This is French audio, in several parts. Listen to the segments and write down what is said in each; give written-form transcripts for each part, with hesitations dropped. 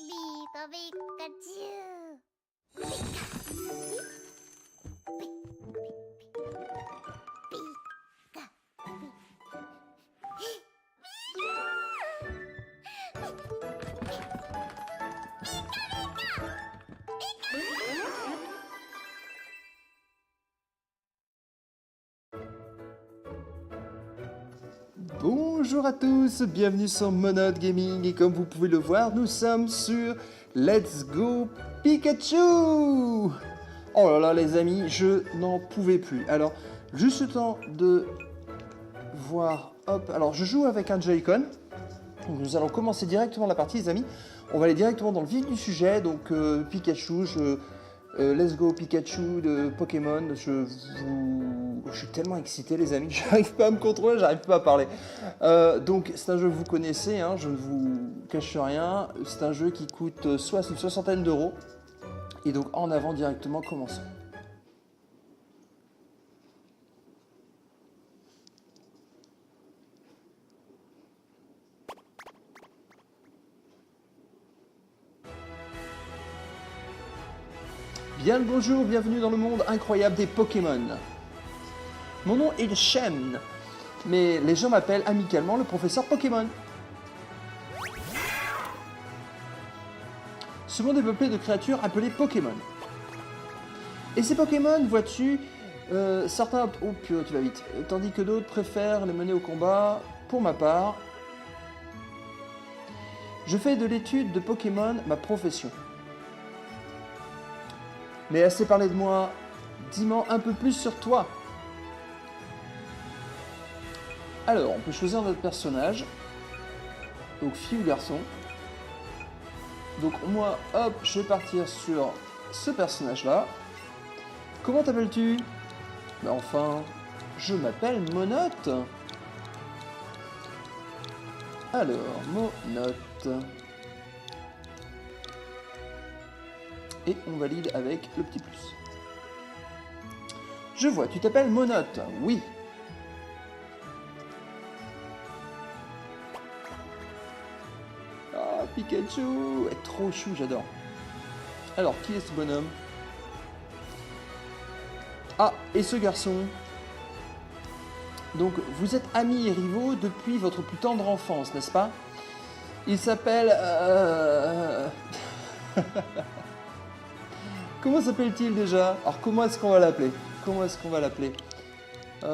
Pika Pikachu. Bonjour à tous, bienvenue sur Monote Gaming et comme vous pouvez le voir, nous sommes sur Let's Go Pikachu. Oh là là les amis, je n'en pouvais plus. Alors, juste le temps de voir, hop, alors je joue avec un Joy-Con. Donc nous allons commencer directement la partie les amis. On va aller directement dans le vif du sujet, donc Pikachu, Let's Go Pikachu de Pokémon, je suis tellement excité les amis, j'arrive pas à me contrôler, j'arrive pas à parler. Donc c'est un jeu que vous connaissez, hein, je ne vous cache rien, c'est un jeu qui coûte soit une soixantaine d'euros. Et donc en avant directement, commençons. Bien le bonjour, bienvenue dans le monde incroyable des Pokémon. Mon nom est Shen, mais les gens m'appellent amicalement le professeur Pokémon. Ce monde est peuplé de créatures appelées Pokémon. Et ces Pokémon, vois-tu, certains... Oh purée, tu vas vite. Tandis que d'autres préfèrent les mener au combat. Pour ma part, je fais de l'étude de Pokémon ma profession. Mais assez parlé de moi, dis-moi un peu plus sur toi. Alors, on peut choisir notre personnage. Donc, fille ou garçon. Donc, moi, hop, je vais partir sur ce personnage-là. Comment t'appelles-tu? Ben enfin, je m'appelle Monote. Alors, Monote. Et on valide avec le petit plus. Je vois, tu t'appelles Monote, oui. Ah, Pikachu, est trop chou, j'adore. Alors, qui est ce bonhomme? Ah, et ce garçon? Donc, vous êtes amis et rivaux depuis votre plus tendre enfance, n'est-ce pas? Il s'appelle... Comment s'appelle-t-il déjà? Alors comment est-ce qu'on va l'appeler? Comment est-ce qu'on va l'appeler? Oh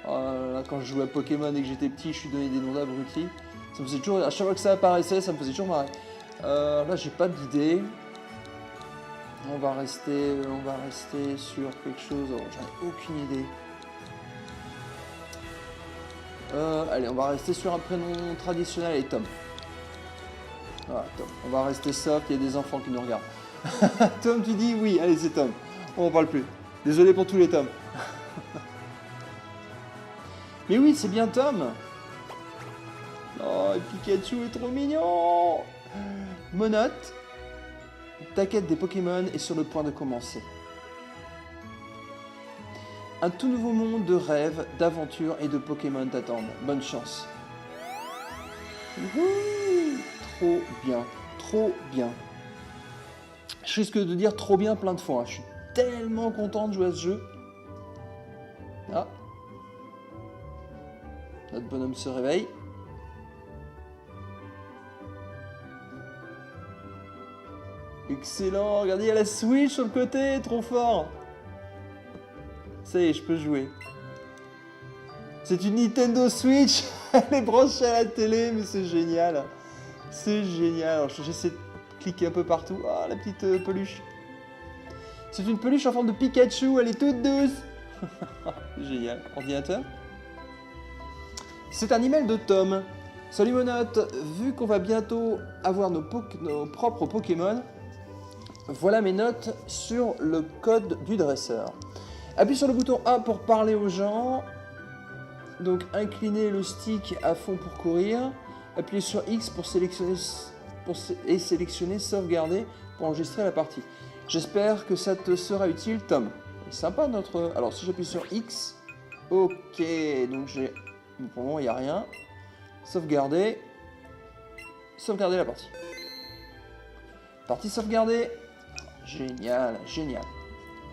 là là, quand je jouais à Pokémon et que j'étais petit, je suis donné des noms d'abrutis. Ça me faisait toujours... À chaque fois que ça apparaissait, ça me faisait toujours marrer. Là, j'ai pas d'idée. On va rester sur quelque chose... Oh, j'en ai aucune idée. Allez, on va rester sur un prénom traditionnel et Tom. Ah, Tom. On va rester soft, il y a des enfants qui nous regardent. Tom, tu dis oui, allez, c'est Tom. On en parle plus. Désolé pour tous les Toms. Mais oui, c'est bien Tom. Oh, Pikachu est trop mignon. Monote, ta quête des Pokémon est sur le point de commencer. Un tout nouveau monde de rêves, d'aventures et de Pokémon t'attendent. Bonne chance. Wouhou, trop bien, trop bien. Je risque de dire trop bien plein de fois. Je suis tellement content de jouer à ce jeu. Ah. Notre bonhomme se réveille. Excellent, regardez, il y a la Switch sur le côté, trop fort. Ça y est, je peux jouer. C'est une Nintendo Switch. Elle est branchée à la télé, mais c'est génial. C'est génial. Alors, j'essaie de cliquer un peu partout. Ah, la petite peluche. C'est une peluche en forme de Pikachu. Elle est toute douce. Génial. Ordinateur. C'est un email de Tom. Salut Monote. Vu qu'on va bientôt avoir nos propres Pokémon, voilà mes notes sur le code du dresseur. Appuie sur le bouton A pour parler aux gens. Donc inclinez le stick à fond pour courir. Appuyez sur X pour sélectionner sauvegarder pour enregistrer la partie. J'espère que ça te sera utile, Tom. Sympa notre... Alors si j'appuie sur X, ok, donc j'ai... Pour le moment il n'y a rien. Sauvegarder. sauvegarder la partie. Partie sauvegardée. Génial, génial.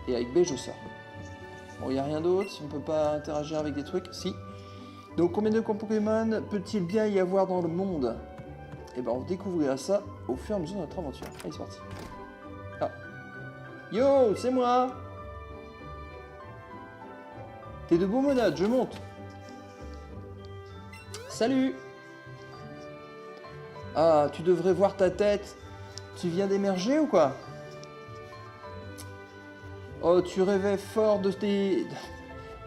Et avec B, je sors. Bon, il n'y a rien d'autre. On ne peut pas interagir avec des trucs. Si. Donc, combien de Pokémon peut-il bien y avoir dans le monde? Eh ben, on découvrira ça au fur et à mesure de notre aventure. Allez, c'est parti. Ah. Yo, c'est moi. T'es debout, Monade, je monte. Salut. Ah, tu devrais voir ta tête. Tu viens d'émerger ou quoi? Oh, tu rêvais fort de tes...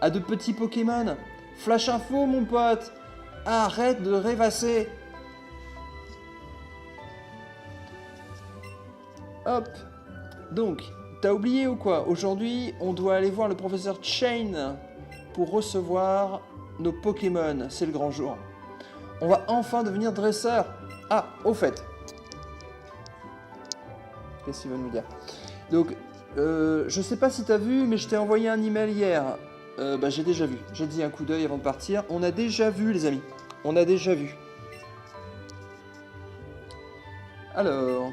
à de petits Pokémon. Flash info, mon pote. Arrête de rêvasser. Hop. Donc, t'as oublié ou quoi? Aujourd'hui, on doit aller voir le professeur Chain pour recevoir nos Pokémon. C'est le grand jour. On va enfin devenir dresseur. Ah, au fait. Qu'est-ce qu'il va nous dire? Donc, je sais pas si t'as vu, mais je t'ai envoyé un email hier. Bah, j'ai déjà vu. J'ai dit un coup d'œil avant de partir. On a déjà vu, les amis. On a déjà vu. Alors...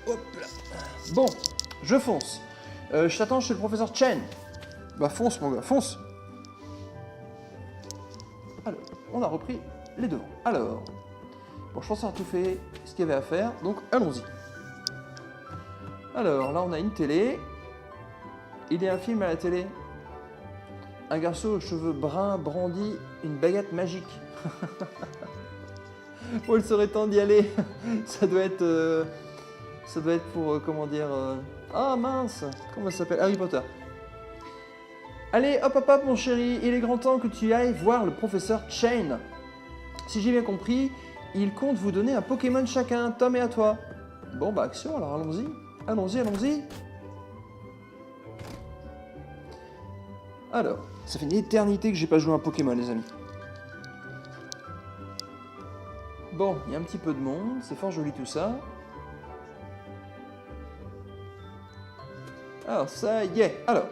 hop là. Bon, je fonce. Je t'attends chez le professeur Chen. Bah fonce mon gars, fonce. Alors, on a repris les devants. Alors, bon, je pense avoir tout fait ce qu'il y avait à faire, donc allons-y. Alors, là on a une télé. Il y a un film à la télé. Un garçon aux cheveux bruns brandit une baguette magique. Oh, il serait temps d'y aller. Ça doit être pour, comment dire... Ah mince, comment ça s'appelle? Harry Potter. Allez, hop hop hop mon chéri, il est grand temps que tu ailles voir le professeur Chain. Si j'ai bien compris, il compte vous donner un Pokémon chacun, Tom et à toi. Bon bah action, alors allons-y. Allons-y, allons-y. Alors, ça fait une éternité que j'ai pas joué à un Pokémon les amis. Bon, il y a un petit peu de monde, c'est fort joli tout ça. Alors, ça y est. Alors,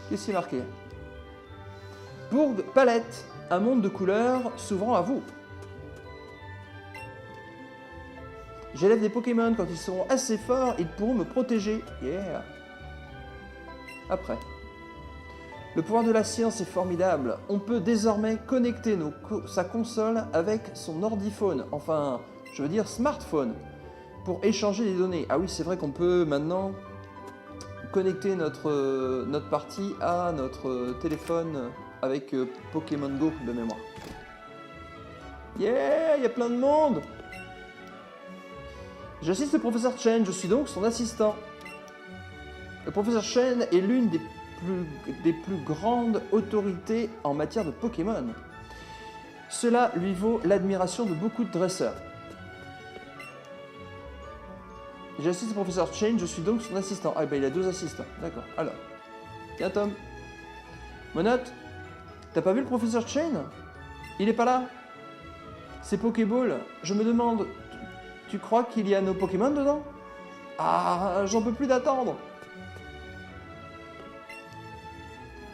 qu'est-ce qui est marqué? Bourg Palette, un monde de couleurs s'ouvrant à vous. J'élève des Pokémon, quand ils seront assez forts, ils pourront me protéger. Yeah. Après. Le pouvoir de la science est formidable. On peut désormais connecter sa console avec son ordiphone, enfin, je veux dire smartphone, pour échanger des données. Ah oui, c'est vrai qu'on peut maintenant connecter notre partie à notre téléphone avec Pokémon Go de mémoire. Yeah, il y a plein de monde. J'assiste le professeur Chen, je suis donc son assistant. Le professeur Chen est l'une des plus grandes autorités en matière de Pokémon. Cela lui vaut l'admiration de beaucoup de dresseurs. J'assiste le professeur Chen, je suis donc son assistant. Ah bah il a 2 assistants, d'accord. Alors, tiens Tom. Monote, t'as pas vu le professeur Chen? Il est pas là? C'est Pokéball. Je me demande, tu crois qu'il y a nos Pokémon dedans? Ah, j'en peux plus d'attendre.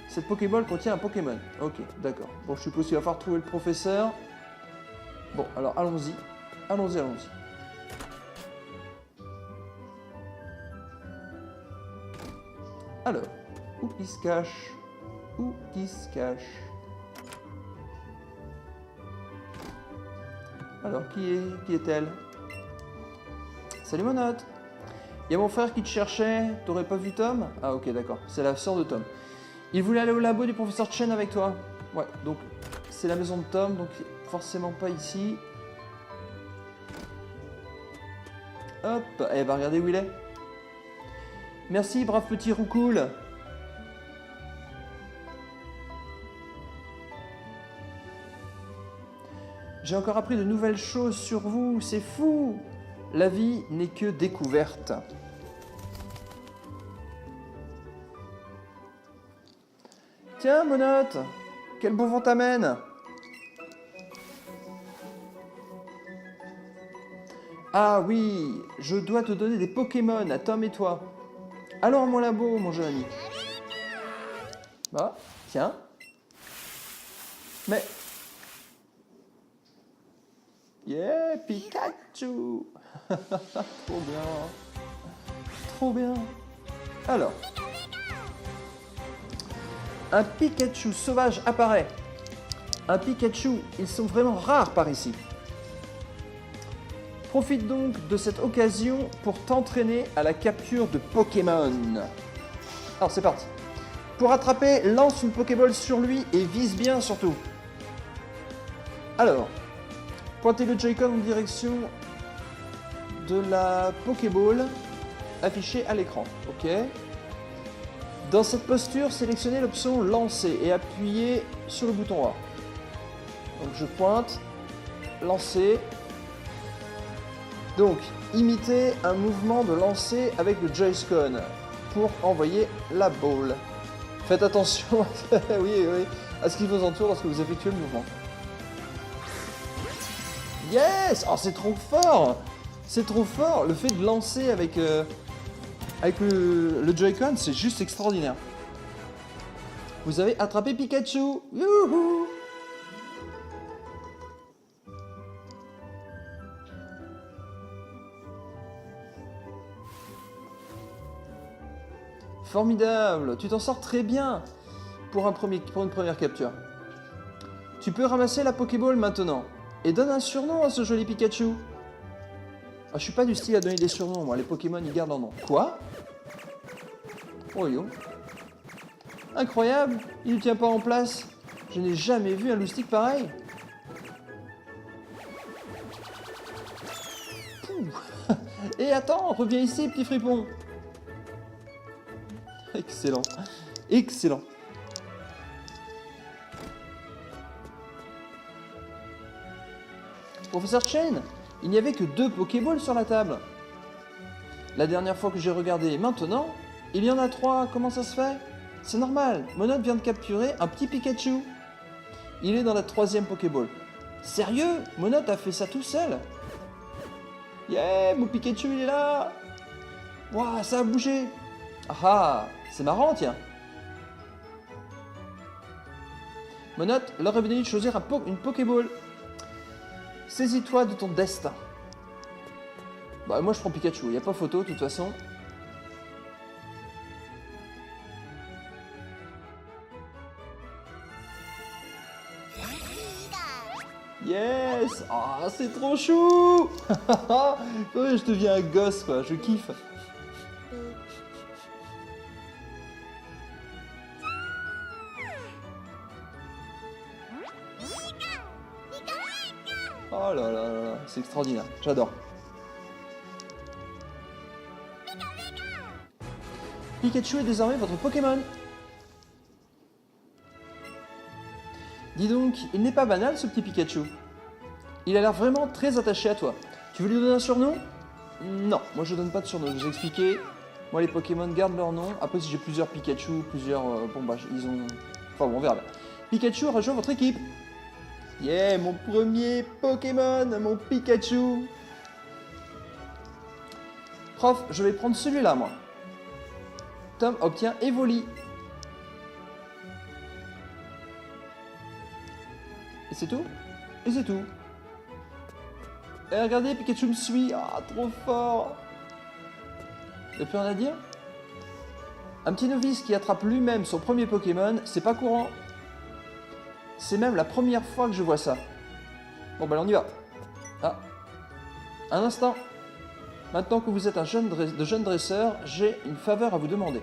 Cette Pokéball contient un Pokémon. Ok, d'accord. Bon, je suppose qu'il va falloir trouver le professeur. Bon, alors allons-y. Allons-y, allons-y. Alors, où qui se cache? Où qui se cache? Alors, qui est-elle? Salut Monote. Il y a mon frère qui te cherchait. T'aurais pas vu Tom? Ah ok, d'accord. C'est la sœur de Tom. Il voulait aller au labo du professeur Chen avec toi. Ouais, donc c'est la maison de Tom, donc forcément pas ici. Hop, eh ben regardez où il est. Merci, brave petit roucoule. J'ai encore appris de nouvelles choses sur vous, c'est fou. La vie n'est que découverte. Tiens, Monote, quel bon vent t'amène. Ah oui, je dois te donner des Pokémon à Tom et toi. Alors mon labo, mon jeune ami. Bah, tiens. Mais... Yeah, Pikachu. Trop bien. Trop bien. Alors. Un Pikachu sauvage apparaît. Un Pikachu, ils sont vraiment rares par ici. Profite donc de cette occasion pour t'entraîner à la capture de Pokémon. Alors c'est parti. Pour attraper, lance une Pokéball sur lui et vise bien surtout. Alors, pointez le Joy-Con en direction de la Pokéball affichée à l'écran. Ok. Dans cette posture, sélectionnez l'option lancer et appuyez sur le bouton A. Donc je pointe, lancer. Donc, imitez un mouvement de lancer avec le Joy-Con pour envoyer la balle. Faites attention oui, à ce qui vous entoure lorsque vous effectuez le mouvement. Yes! Oh, c'est trop fort! C'est trop fort! Le fait de lancer avec le Joy-Con, c'est juste extraordinaire. Vous avez attrapé Pikachu! Youhou! Formidable! Tu t'en sors très bien pour une première capture. Tu peux ramasser la Pokéball maintenant. Et donne un surnom à ce joli Pikachu. Ah, je suis pas du style à donner des surnoms, moi. Les Pokémon, ils gardent leur nom. Quoi? Oh yo. Incroyable! Il ne tient pas en place. Je n'ai jamais vu un loustic pareil. Pouh. Et attends, reviens ici, petit fripon. Excellent. Excellent. Professeur Chain, il n'y avait que 2 Pokéballs sur la table. La dernière fois que j'ai regardé, maintenant, il y en a 3. Comment ça se fait? C'est normal, Monod vient de capturer un petit Pikachu. Il est dans la 3e Pokéball. Sérieux? Monod a fait ça tout seul? Yeah, mon Pikachu il est là. Waouh, ça a bougé. Ah, c'est marrant, tiens. Monod, l'heure est venue de choisir une Pokéball. Saisis-toi de ton destin. Bah moi je prends Pikachu, il n'y a pas photo de toute façon. Yes! Ah, c'est trop chou. Ouais, je deviens un gosse quoi, je kiffe. Oh là là là, c'est extraordinaire, j'adore. Pikachu est désormais votre Pokémon. Dis donc, il n'est pas banal ce petit Pikachu. Il a l'air vraiment très attaché à toi. Tu veux lui donner un surnom? Non, moi je donne pas de surnom, je vous ai expliqué. Moi les Pokémon gardent leur nom. Après si j'ai plusieurs Pikachu, bon bah ils ont... Enfin bon, on verra. Pikachu rejoint votre équipe. Yeah, mon premier Pokémon, mon Pikachu. Prof, je vais prendre celui-là, moi. Tom obtient Evoli. Et c'est tout? Et c'est tout. Et regardez, Pikachu me suit. Ah, trop fort. Y'a plus rien à dire? Un petit novice qui attrape lui-même son premier Pokémon, c'est pas courant. C'est même la première fois que je vois ça. Bon, bah on y va. Ah. Un instant. Maintenant que vous êtes un jeune dresseur, j'ai une faveur à vous demander.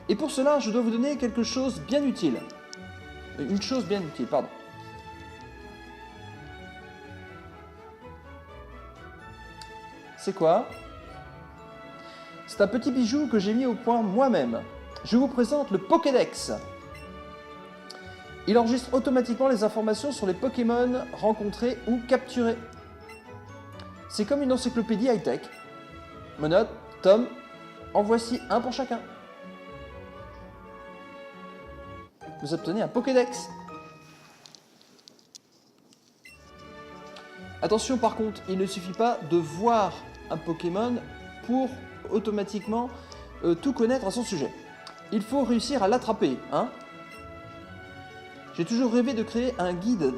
Et pour cela, je dois vous donner quelque chose bien utile. Une chose bien utile, pardon. C'est quoi? C'est un petit bijou que j'ai mis au point moi-même. Je vous présente le Pokédex. Il enregistre automatiquement les informations sur les Pokémon rencontrés ou capturés. C'est comme une encyclopédie high-tech. Monod, Tom, en voici un pour chacun. Vous obtenez un Pokédex. Attention par contre, il ne suffit pas de voir un Pokémon pour automatiquement tout connaître à son sujet. Il faut réussir à l'attraper, hein. J'ai toujours rêvé de créer un guide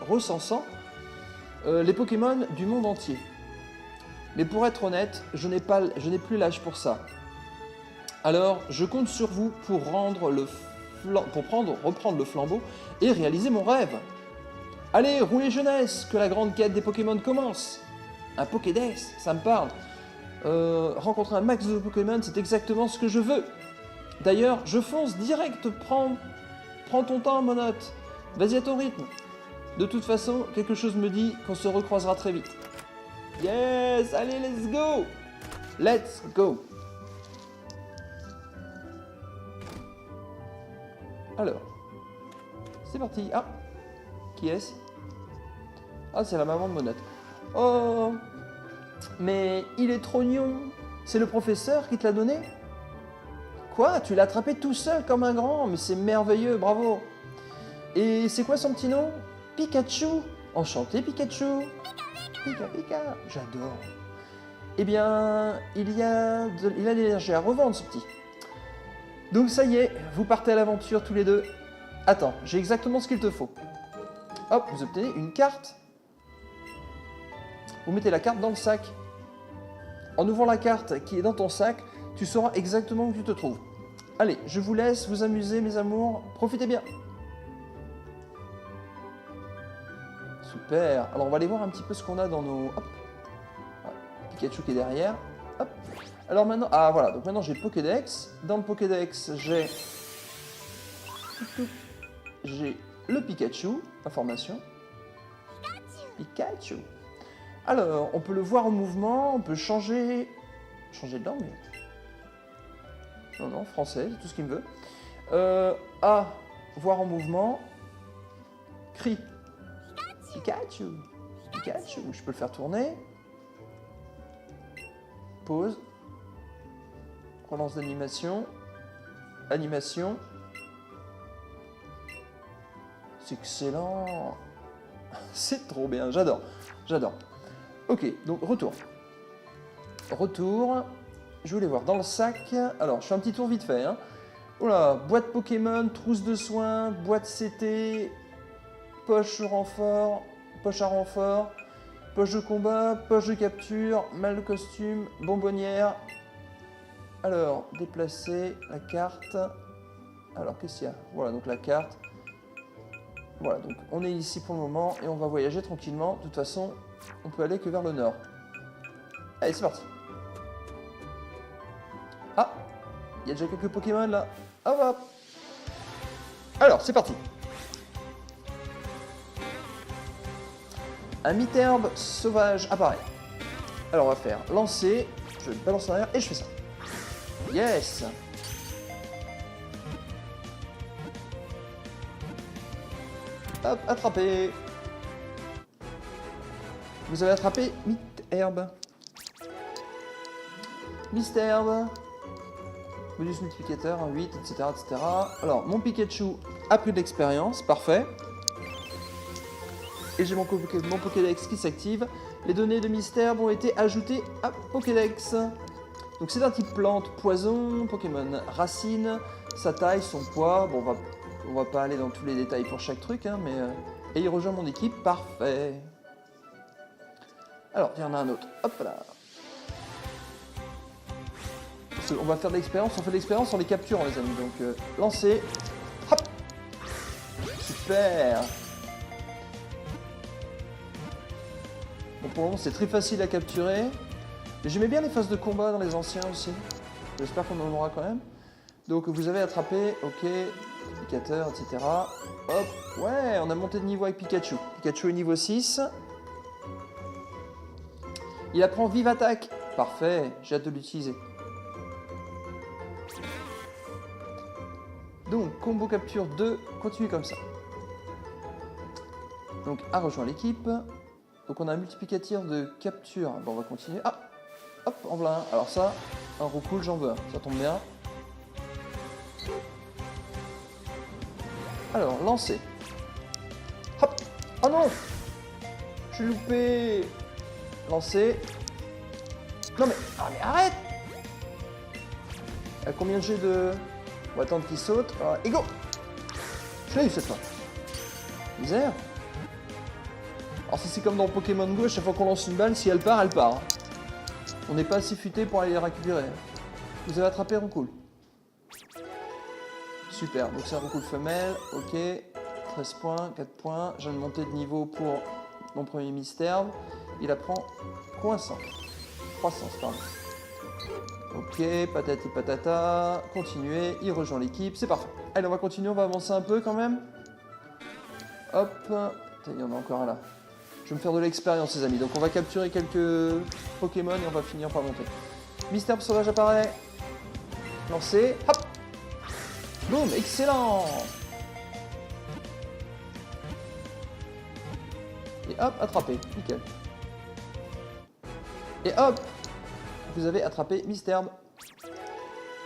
recensant les Pokémon du monde entier. Mais pour être honnête, je n'ai plus l'âge pour ça. Alors, je compte sur vous pour reprendre le flambeau et réaliser mon rêve. Allez, roulez jeunesse, que la grande quête des Pokémon commence. Un Pokédex, ça me parle. Rencontrer un max de Pokémon, c'est exactement ce que je veux. D'ailleurs, je fonce direct, prends ton temps, Monote. Vas-y à ton rythme. De toute façon, quelque chose me dit qu'on se recroisera très vite. Yes, allez, let's go. Let's go. Alors, c'est parti. Ah, qui est-ce? Ah, c'est la maman de Monote. Oh, mais il est trop mignon. C'est le professeur qui te l'a donné? Quoi? Tu l'as attrapé tout seul comme un grand? Mais c'est merveilleux, bravo. Et c'est quoi son petit nom? Pikachu. Enchanté, Pikachu. Pika, Pika. J'adore. Eh bien, il a de l'énergie à revendre, ce petit. Donc ça y est, vous partez à l'aventure tous les deux. Attends, j'ai exactement ce qu'il te faut. Hop, vous obtenez une carte. Vous mettez la carte dans le sac. En ouvrant la carte qui est dans ton sac, tu sauras exactement où tu te trouves. Allez, je vous laisse vous amuser, mes amours. Profitez bien. Super. Alors, on va aller voir un petit peu ce qu'on a dans nos... Hop. Voilà. Pikachu qui est derrière. Hop. Alors maintenant... Ah, voilà. Donc maintenant, j'ai le Pokédex. Dans le Pokédex, j'ai le Pikachu. Information. Pikachu. Alors, on peut le voir en mouvement. On peut changer de langue. Non, français, c'est tout ce qu'il me veut. A, voir en mouvement. Cri. Pikachu. Pikachu. Je peux le faire tourner. Pause. Relance d'animation. Animation. C'est excellent. C'est trop bien, j'adore. J'adore. Ok, donc retour. Retour. Je voulais voir dans le sac. Alors, je fais un petit tour vite fait. Hein. Oula, boîte Pokémon, trousse de soins, boîte CT, poche renfort, poche à renfort, poche de combat, poche de capture, malle de costume, bonbonnière. Alors, déplacer la carte. Alors, qu'est-ce qu'il y a? Voilà, donc la carte. Voilà, donc on est ici pour le moment et on va voyager tranquillement. De toute façon, on peut aller que vers le nord. Allez, c'est parti. Ah, il y a déjà quelques Pokémon là. Hop, hop. Alors, c'est parti. Un Miterbe sauvage apparaît. Alors, on va faire lancer. Je balance en arrière et je fais ça. Yes. Hop, attrapé. Vous avez attrapé Miterbe. Miterbe. Bonus multiplicateur, 8, etc., etc. Alors, mon Pikachu a pris de l'expérience, parfait. Et j'ai mon Pokédex qui s'active. Les données de Miterbe ont été ajoutées à Pokédex. Donc c'est un type plante, poison, Pokémon racine, sa taille, son poids. Bon, on va pas aller dans tous les détails pour chaque truc, hein, mais... Et il rejoint mon équipe, parfait. Alors, il y en a un autre. Hop là. On va faire de l'expérience, on fait de l'expérience en les capturant, les amis. Donc, lancer. Hop. Super. Bon, pour le moment, c'est très facile à capturer. Mais j'aimais bien les phases de combat dans les anciens aussi. J'espère qu'on en aura quand même. Donc, vous avez attrapé, ok, indicateur, etc. Hop, ouais, on a monté de niveau avec Pikachu. Pikachu est niveau 6. Il apprend Vive Attaque. Parfait, j'ai hâte de l'utiliser. Donc, combo capture 2, continue comme ça. Donc, a rejoint l'équipe. Donc, on a un multiplicateur de capture. Bon, on va continuer. Ah, hop, en voilà un. Alors ça, un roucoule, j'en veux un. Ça tombe bien. Alors, lancer. Hop. Oh non! Je suis loupé. Lancer. Non mais... Ah mais arrête! À combien de jets de... On va attendre qu'il saute. Et go! Je l'ai eu cette fois. Misère. Alors si c'est comme dans Pokémon Go, à chaque fois qu'on lance une balle, si elle part, elle part. Hein. On n'est pas assez futé pour aller les récupérer. Vous avez attrapé Roucoule. Super, donc c'est un Roucoule femelle, ok. 13 points, 4 points. Je viens de monter de niveau pour mon premier mystère. Il apprend croissance. Croissance, pardon. Ok, patati patata. Continuez, il rejoint l'équipe, c'est parfait. Allez, on va continuer, on va avancer un peu quand même. Hop. Il y en a encore un là. Je vais me faire de l'expérience, les amis. Donc on va capturer quelques Pokémon et on va finir par monter. Mystère sauvage apparaît. Lancé. Hop. Boum, excellent. Et hop, attrapé. Nickel. Et hop, vous avez attrapé Mystère.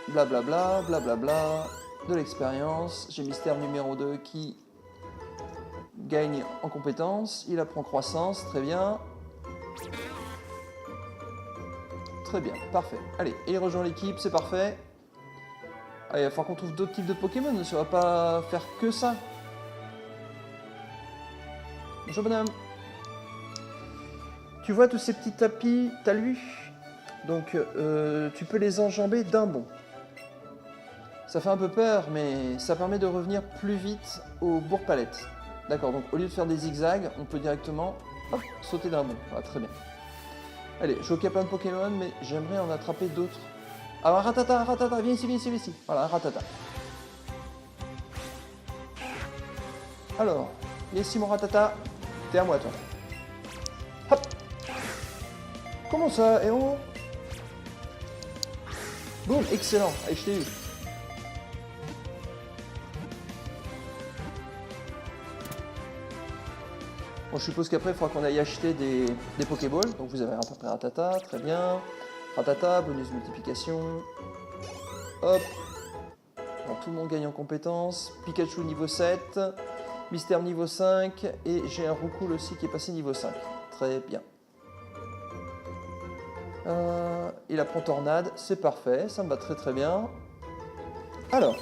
Blablabla, blablabla. De l'expérience. J'ai Mystère numéro 2 qui gagne en compétences. Il apprend croissance. Très bien. Très bien, parfait. Allez, et il rejoint l'équipe, c'est parfait. Allez, il va falloir qu'on trouve d'autres types de Pokémon. Ça va pas faire que ça. Bonjour bonhomme. Tu vois tous ces petits tapis talus? Donc tu peux les enjamber d'un bond. Ça fait un peu peur, mais ça permet de revenir plus vite au Bourg-Palette. D'accord, donc au lieu de faire des zigzags, on peut directement hop, sauter d'un bond. Ah, très bien. Allez, je vois qu'il y a plein de Pokémon, mais j'aimerais en attraper d'autres. Ah, un Ratata, viens ici, viens ici, viens ici. Voilà, un Ratata. Alors, viens ici mon Ratata. T'es à moi, toi. Hop. Comment ça, héros? Boum, excellent. Allez, je t'ai eu. Bon, je suppose qu'après, il faudra qu'on aille acheter des Pokéballs. Donc vous avez à peu près Ratata, très bien. Ratata, bonus multiplication. Hop. Bon, tout le monde gagne en compétences. Pikachu niveau 7. Mystère niveau 5. Et j'ai un Roucoule aussi qui est passé niveau 5. Très bien. Il apprend Tornade, c'est parfait. Ça me va très très bien. Alors.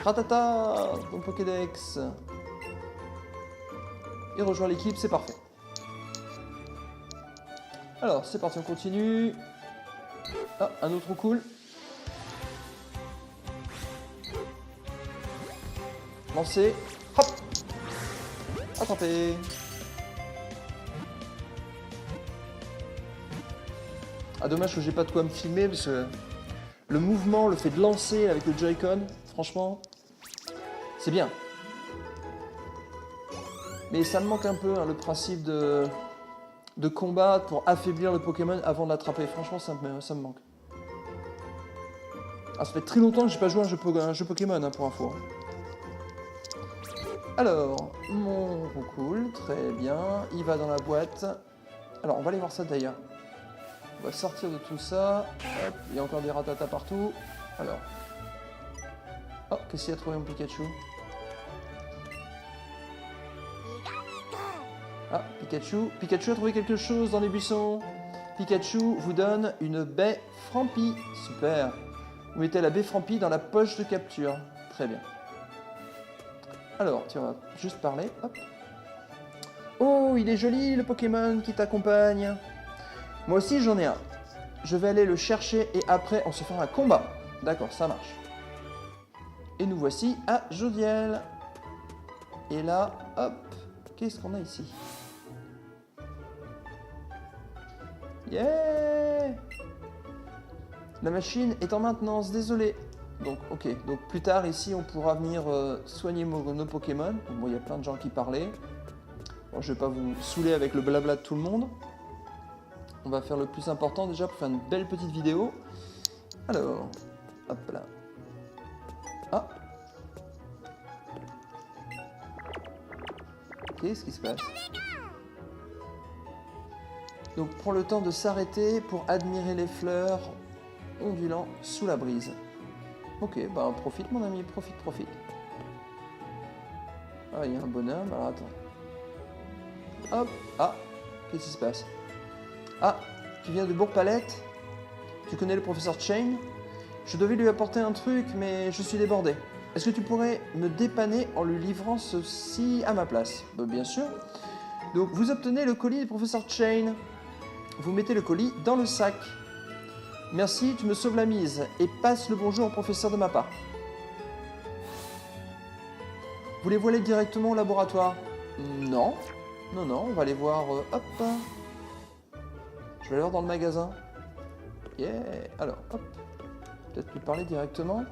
Ratata, ton Pokédex. Il rejoint l'équipe, c'est parfait. Alors, c'est parti, on continue. Ah, un autre Roucoule. Lancé. Hop. Attrapé. Ah, dommage que j'ai pas de quoi me filmer parce que le mouvement, le fait de lancer avec le Joy-Con, franchement, c'est bien. Mais ça me manque un peu, hein, le principe de combat pour affaiblir le Pokémon avant de l'attraper. Franchement, ça me manque. Ah, ça fait très longtemps que j'ai pas joué à un jeu Pokémon, hein, pour info. Alors, mon Roucoule, très bien. Il va dans la boîte. Alors, on va aller voir ça d'ailleurs. On va sortir de tout ça. Hop, il y a encore des Ratata partout. Alors. Oh, qu'est-ce qu'il a trouvé mon Pikachu? Ah, Pikachu. Pikachu a trouvé quelque chose dans les buissons. Pikachu vous donne une baie Frampi. Super. Vous mettez la baie Frampi dans la poche de capture. Très bien. Alors, tiens, on va juste parler. Hop. Oh, il est joli le Pokémon qui t'accompagne. Moi aussi, j'en ai un. Je vais aller le chercher et après, on se fera un combat. D'accord, ça marche. Et nous voici à Jodiel. Et là, hop. Qu'est-ce qu'on a ici? Yeah! La machine est en maintenance, désolé. Donc, ok. Donc, plus tard, ici, on pourra venir soigner nos Pokémon. Bon, il y a plein de gens qui parlaient. Bon, je vais pas vous saouler avec le blabla de tout le monde. On va faire le plus important déjà pour faire une belle petite vidéo. Alors, hop là. Ah! Qu'est-ce qui se passe? Donc, prends le temps de s'arrêter pour admirer les fleurs ondulant sous la brise. Ok, bah profite mon ami, profite. Ah, il y a un bonhomme, alors attends. Hop, ah, qu'est-ce qui se passe? Ah, tu viens de Bourg-Palette? Tu connais le professeur Chain? Je devais lui apporter un truc, mais je suis débordé. Est-ce que tu pourrais me dépanner en lui livrant ceci à ma place? Bien sûr. Donc, vous obtenez le colis du professeur Chain. Vous mettez le colis dans le sac. Merci, tu me sauves la mise. Et passe le bonjour au professeur de ma part. Voulez-vous aller directement au laboratoire? Non. Non, non, on va aller voir... hop. Je vais aller voir dans le magasin. Yeah. Alors, hop. Peut-être lui parler directement.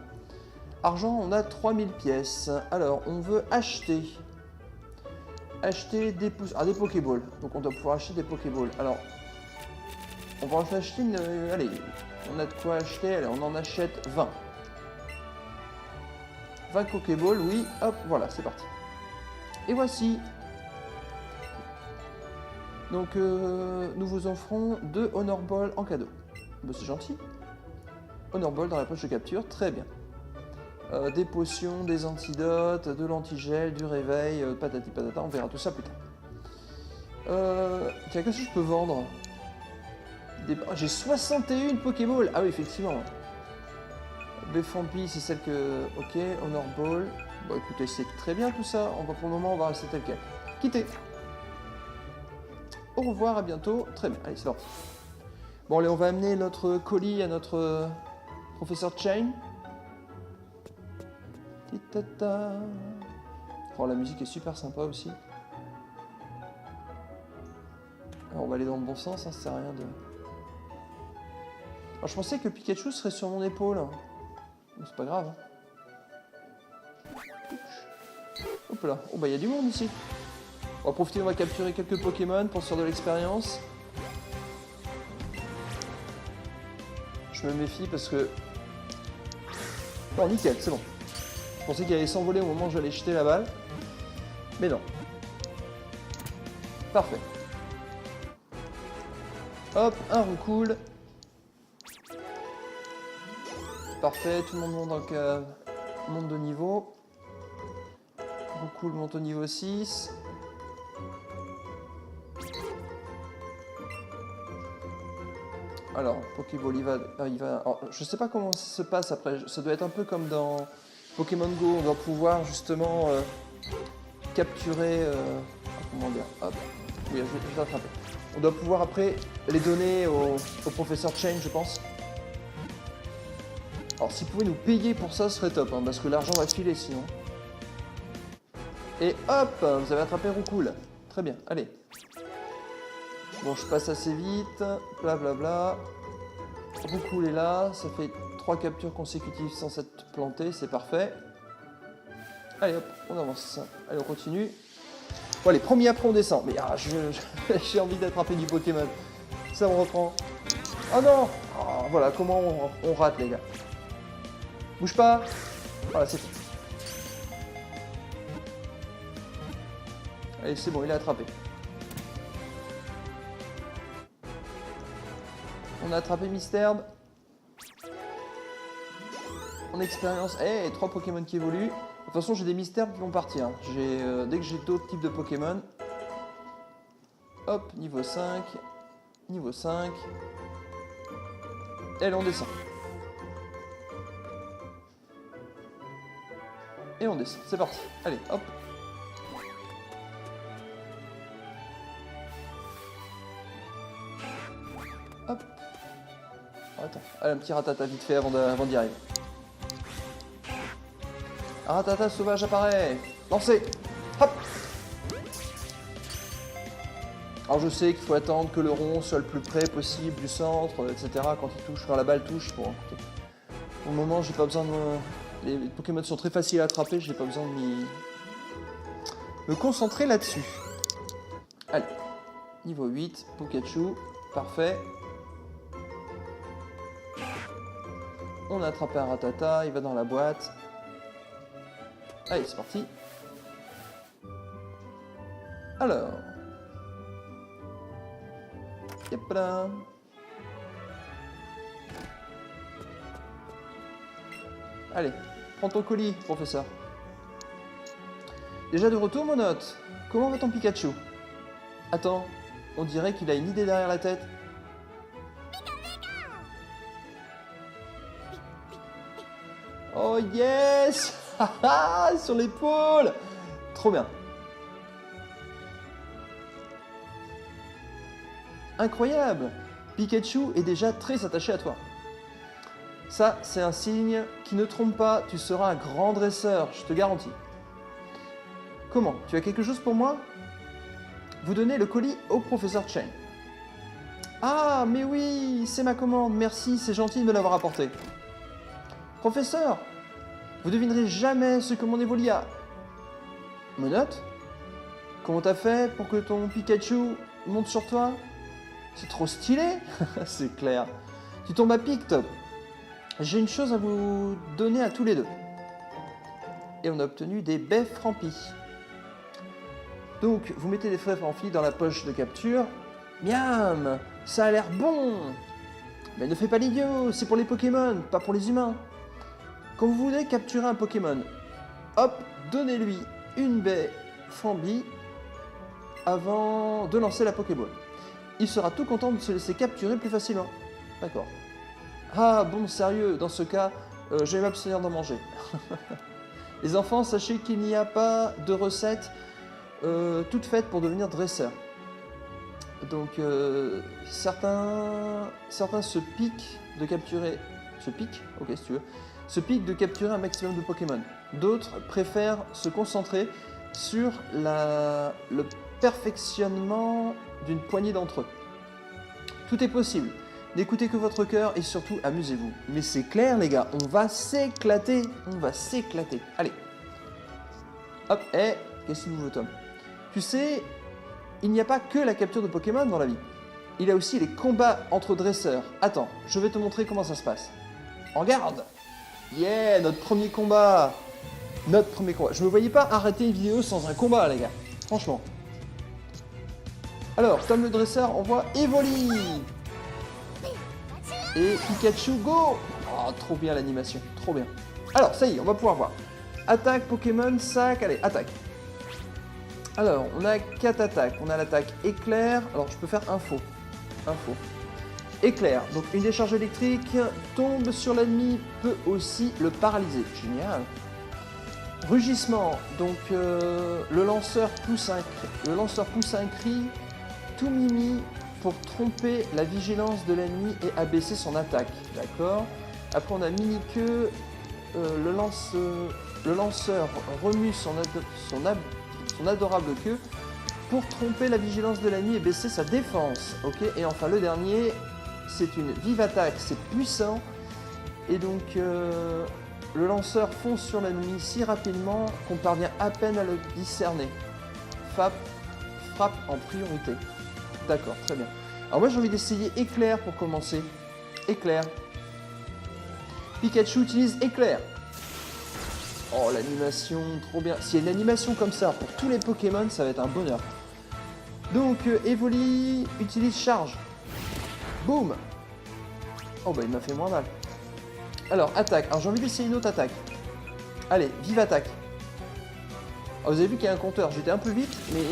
Argent, on a 3000 pièces. Alors, on veut acheter. Acheter des des Pokéballs. Donc, on doit pouvoir acheter des Pokéballs. Alors, on va en acheter une... allez, on a de quoi acheter. Allez, on en achète 20. 20 Pokéballs, oui. Hop, voilà, c'est parti. Et voici. Donc, nous vous offrons 2 Honor Balls en cadeau. Bah, c'est gentil. Honor Ball dans la poche de capture, très bien. Des potions, des antidotes, de l'antigel, du réveil, patati patata, on verra tout ça plus tard. Tiens, qu'est-ce que je peux vendre? Oh, j'ai 61 Pokéballs. Ah oui, effectivement. Befampi, c'est celle que... Ok, Honor Ball. Bon, écoutez, c'est très bien tout ça. On va, pour le moment, on va rester tel quel. Quittez. Au revoir, à bientôt. Très bien, allez, c'est parti. Bon, allez, on va amener notre colis à notre professeur Chain. Titata. Oh, la musique est super sympa aussi. Alors, on va aller dans le bon sens, hein, ça sert à rien de... Alors, je pensais que Pikachu serait sur mon épaule. C'est pas grave. Hein. Hop là. Oh, bah, il y a du monde ici. On va profiter, on va capturer quelques Pokémon pour se faire de l'expérience. Je me méfie parce que... Non, nickel, c'est bon. Je pensais qu'il allait s'envoler au moment où j'allais jeter la balle. Mais non. Parfait. Hop, un Roucoule. Parfait, tout le monde monte dans le cave. Monte de niveau. Roucoule monte au niveau 6. Alors, Pokéball, il va... Alors, je sais pas comment ça se passe après. Ça doit être un peu comme dans Pokémon Go. On va pouvoir justement capturer... comment dire? Hop. Oui, je vais attraper. On doit pouvoir après les donner au professeur Chain, je pense. Alors, s'il pouvait nous payer pour ça, ce serait top, hein, parce que l'argent va filer sinon. Et hop, vous avez attrapé Roucoule. Très bien, allez. Bon, je passe assez vite, blablabla. Roucoule est là, ça fait 3 captures consécutives sans s'être planté, c'est parfait. Allez hop, on avance. Allez, on continue. Bon, allez, premier après on descend. Mais ah, j'ai envie d'attraper du Pokémon. Ça me reprend. Oh non! Oh, voilà, comment on rate, les gars. Bouge pas. Voilà, c'est fait. Allez, c'est bon, il est attrapé. On a attrapé Mystère. En expérience. Eh, 3 Pokémon qui évoluent. De toute façon, j'ai des mystères qui vont partir. Hein. Dès que j'ai d'autres types de Pokémon. Hop, niveau 5. Niveau 5. Et là, on descend. Et on descend. C'est parti. Allez, hop. Hop. Oh, attends. Allez, un petit ratata vite fait avant d'y arriver. Un ratata sauvage apparaît. Lancez. Hop. Alors je sais qu'il faut attendre que le rond soit le plus près possible du centre, etc. Quand il touche, quand la balle touche. Pour le moment, j'ai pas besoin de... Les Pokémon sont très faciles à attraper, j'ai pas besoin de me concentrer là-dessus. Allez. Niveau 8, Pikachu. Parfait. On a attrapé un ratata, il va dans la boîte. Allez, c'est parti. Alors. Yep là. Allez, prends ton colis, professeur. Déjà de retour, mon hôte. Comment va ton Pikachu? Attends, on dirait qu'il a une idée derrière la tête. Oh yes. Sur l'épaule. Trop bien. Incroyable. Pikachu est déjà très attaché à toi. Ça, c'est un signe qui ne trompe pas. Tu seras un grand dresseur, je te garantis. Comment? Tu as quelque chose pour moi? Vous donnez le colis au professeur Chen. Ah, mais oui, c'est ma commande. Merci, c'est gentil de me l'avoir apporté. Professeur, vous devinerez jamais ce que mon Evoli a. Monote? Comment t'as fait pour que ton Pikachu monte sur toi? C'est trop stylé. C'est clair. Tu tombes à pic, top. J'ai une chose à vous donner à tous les deux. Et on a obtenu des baies Frampi. Donc, vous mettez des frais Frampi dans la poche de capture. Miam, ça a l'air bon. Mais ne fais pas l'idiot, c'est pour les Pokémon, pas pour les humains. Quand vous voulez capturer un Pokémon, hop, donnez-lui une baie Frambi avant de lancer la Pokéball. Il sera tout content de se laisser capturer plus facilement. D'accord. Ah bon, sérieux, dans ce cas, je vais m'abstenir d'en manger. Les enfants, sachez qu'il n'y a pas de recette toute faite pour devenir dresseur. Donc, certains se piquent de capturer... Se piquent? Ok, si tu veux. Se piquent de capturer un maximum de Pokémon. D'autres préfèrent se concentrer sur le perfectionnement d'une poignée d'entre eux. Tout est possible. N'écoutez que votre cœur et surtout amusez-vous. Mais c'est clair les gars, on va s'éclater. On va s'éclater. Allez. Hop, qu'est-ce qu'il nous veut Tom? Tu sais, il n'y a pas que la capture de Pokémon dans la vie. Il y a aussi les combats entre dresseurs. Attends, je vais te montrer comment ça se passe. En garde! Yeah, notre premier combat! Notre premier combat. Je me voyais pas arrêter une vidéo sans un combat les gars. Franchement. Alors, Tom le dresseur envoie Evoli! Et Pikachu, go! Oh, trop bien l'animation, trop bien. Alors, ça y est, on va pouvoir voir. Attaque, Pokémon, sac, allez, attaque. Alors, on a 4 attaques. On a l'attaque éclair. Alors, je peux faire info. Info. Éclair. Donc, une décharge électrique tombe sur l'ennemi, peut aussi le paralyser. Génial. Rugissement. Donc, le lanceur pousse un cri tout mimi pour tromper la vigilance de l'ennemi et abaisser son attaque. D'accord. Après, on a mini-queue. Le lanceur remue son adorable queue pour tromper la vigilance de l'ennemi et baisser sa défense. Ok. Et enfin, le dernier, c'est une vive attaque. C'est puissant. Et donc, le lanceur fonce sur l'ennemi si rapidement qu'on parvient à peine à le discerner. Frappe en priorité. D'accord, très bien. Alors moi j'ai envie d'essayer éclair pour commencer. Éclair. Pikachu utilise éclair. Oh l'animation, trop bien. S'il y a une animation comme ça pour tous les Pokémon, ça va être un bonheur. Donc Evoli utilise charge. Boum. Oh bah il m'a fait moins mal. Alors attaque. Alors j'ai envie d'essayer une autre attaque. Allez, vive attaque. Oh, vous avez vu qu'il y a un compteur. J'étais un peu vite, mais...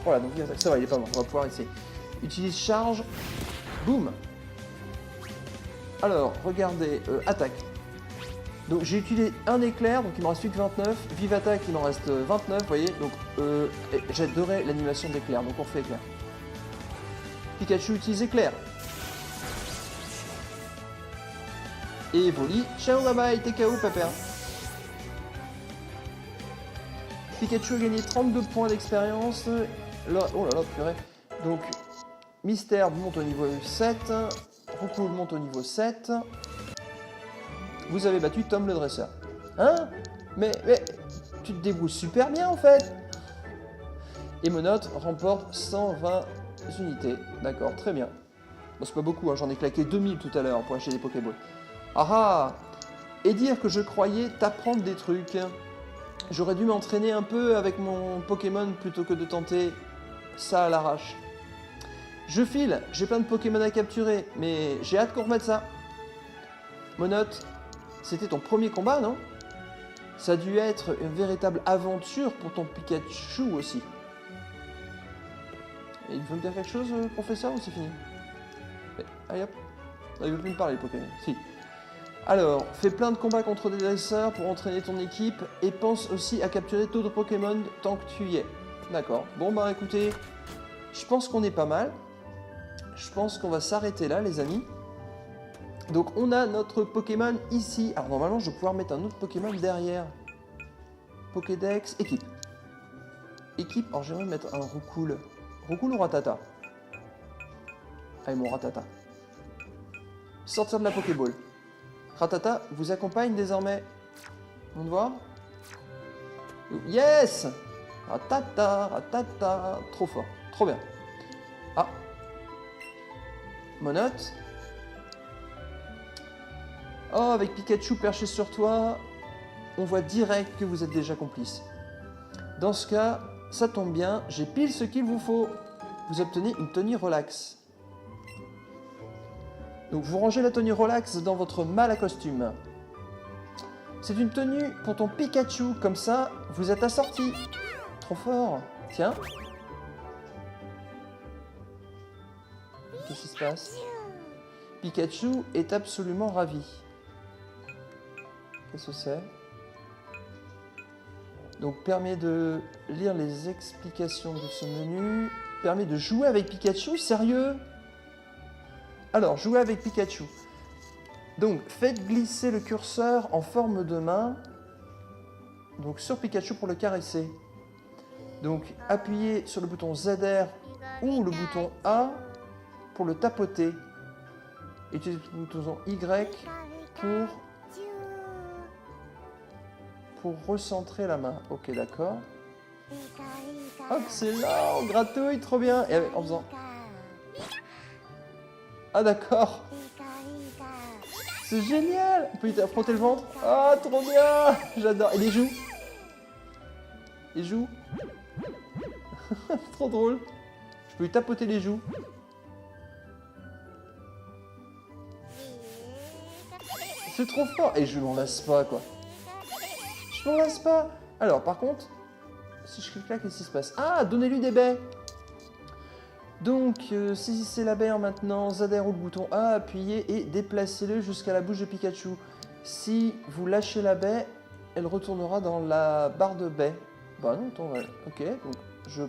Voilà, donc ça va, il est pas mort, on va pouvoir essayer. Utilise charge, boum. Alors, regardez, attaque. Donc j'ai utilisé un éclair, donc il me reste plus que 29. Vive attaque, il m'en reste 29, vous voyez. Donc j'adorais l'animation d'éclair, donc on fait éclair. Pikachu utilise éclair. Et Evoli, ciao bye bye, t'es KO papa. Pikachu a gagné 32 points d'expérience. Là, oh là là, purée. Donc, Mystère monte au niveau 7. Roucoule monte au niveau 7. Vous avez battu Tom le dresseur. Hein? Mais tu te débrouilles super bien en fait. Et Monote remporte 120 unités. D'accord, très bien. Bon, c'est pas beaucoup, hein, j'en ai claqué 2000 tout à l'heure pour acheter des Pokéballs. Ah ah! Et dire que je croyais t'apprendre des trucs. J'aurais dû m'entraîner un peu avec mon Pokémon plutôt que de tenter ça à l'arrache. Je file, j'ai plein de Pokémon à capturer, mais j'ai hâte qu'on remette ça. Monote, c'était ton premier combat, non? Ça a dû être une véritable aventure pour ton Pikachu aussi. Et il veut me dire quelque chose, professeur, ou c'est fini? Allez hop. Il veut plus me parler, Pokémon. Si. Alors, fais plein de combats contre des dresseurs pour entraîner ton équipe et pense aussi à capturer d'autres Pokémon tant que tu y es. D'accord. Bon bah écoutez, je pense qu'on est pas mal. Je pense qu'on va s'arrêter là les amis. Donc on a notre Pokémon ici. Alors normalement je vais pouvoir mettre un autre Pokémon derrière. Pokédex, équipe. Équipe, alors j'aimerais mettre un Roucoule. Roucoule ou Ratata? Allez mon Ratata. Sortir de la Pokéball. Ratata vous accompagne désormais. On va voir. Yes! Ratata, Ratata. Trop fort, trop bien. Ah. Monote. Oh, avec Pikachu perché sur toi, on voit direct que vous êtes déjà complice. Dans ce cas, ça tombe bien, j'ai pile ce qu'il vous faut. Vous obtenez une tenue relax. Donc vous rangez la tenue relax dans votre malle à costume. C'est une tenue pour ton Pikachu, comme ça, vous êtes assorti. Trop fort. Tiens. Qu'est-ce qui se passe? Pikachu est absolument ravi. Qu'est-ce que c'est? Donc permet de lire les explications de ce menu. Permet de jouer avec Pikachu, sérieux? Alors, jouer avec Pikachu. Donc, faites glisser le curseur en forme de main. Donc, sur Pikachu pour le caresser. Donc, appuyez sur le bouton ZR ou le bouton A pour le tapoter. Utilisez le bouton Y pour recentrer la main. Ok, d'accord. Excellent, gratouille, trop bien. Et en faisant... Ah d'accord. C'est génial. On peut lui frotter le ventre. Ah, trop bien. J'adore. Et les joues. Les joues. Trop drôle. Je peux lui tapoter les joues. C'est trop fort. Et je m'en lasse pas, quoi. Je m'en lasse pas. Alors, par contre, si je clique là, qu'est-ce qui se passe? Ah, donnez-lui des baies. Donc, saisissez la baie en maintenant, ZR ou le bouton A, appuyez et déplacez-le jusqu'à la bouche de Pikachu. Si vous lâchez la baie, elle retournera dans la barre de baie. Bah non, attends, ouais. Ok, donc je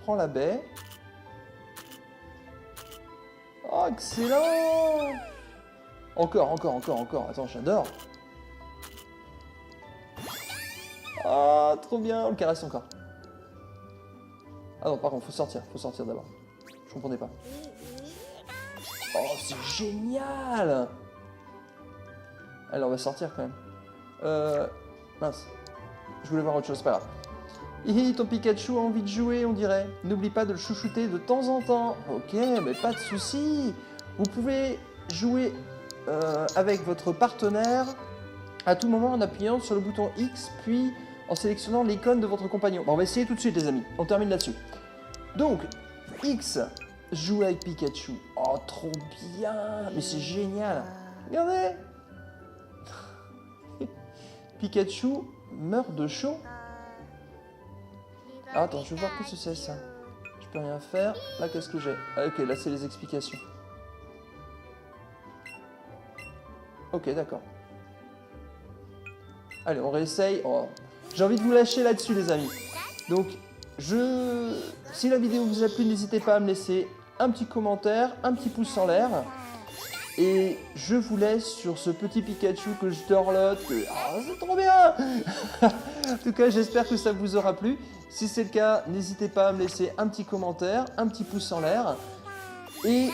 prends la baie. Oh, excellent! Encore. Attends, j'adore. Ah, trop bien. On le caresse encore. Ah non, par contre, faut sortir d'abord. Je comprenais pas. Oh, c'est génial! Allez, on va sortir quand même. Mince. Je voulais voir autre chose, c'est pas grave. Hihi, ton Pikachu a envie de jouer, on dirait. N'oublie pas de le chouchouter de temps en temps. Ok, mais pas de souci. Vous pouvez jouer avec votre partenaire à tout moment en appuyant sur le bouton X, puis en sélectionnant l'icône de votre compagnon. Bon, on va essayer tout de suite, les amis. On termine là-dessus. Donc, X, jouer avec Pikachu. Oh, trop bien! Mais c'est génial! Regardez! Pikachu meurt de chaud. Ah, attends, je vais voir qu'est-ce que c'est ça. Je peux rien faire. Là, qu'est-ce que j'ai? Ah, ok, là, c'est les explications. Ok, d'accord. Allez, on réessaye. Oh. J'ai envie de vous lâcher là-dessus, les amis. Donc, si la vidéo vous a plu, n'hésitez pas à me laisser un petit commentaire, un petit pouce en l'air. Et je vous laisse sur ce petit Pikachu que je dorlote. Ah, c'est trop bien! En tout cas, j'espère que ça vous aura plu. Si c'est le cas, n'hésitez pas à me laisser un petit commentaire, un petit pouce en l'air. Et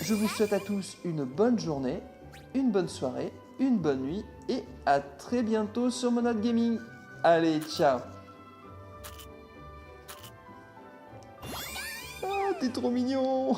je vous souhaite à tous une bonne journée, une bonne soirée, une bonne nuit. Et à très bientôt sur Monade Gaming. Allez, ciao! Oh, t'es trop mignon.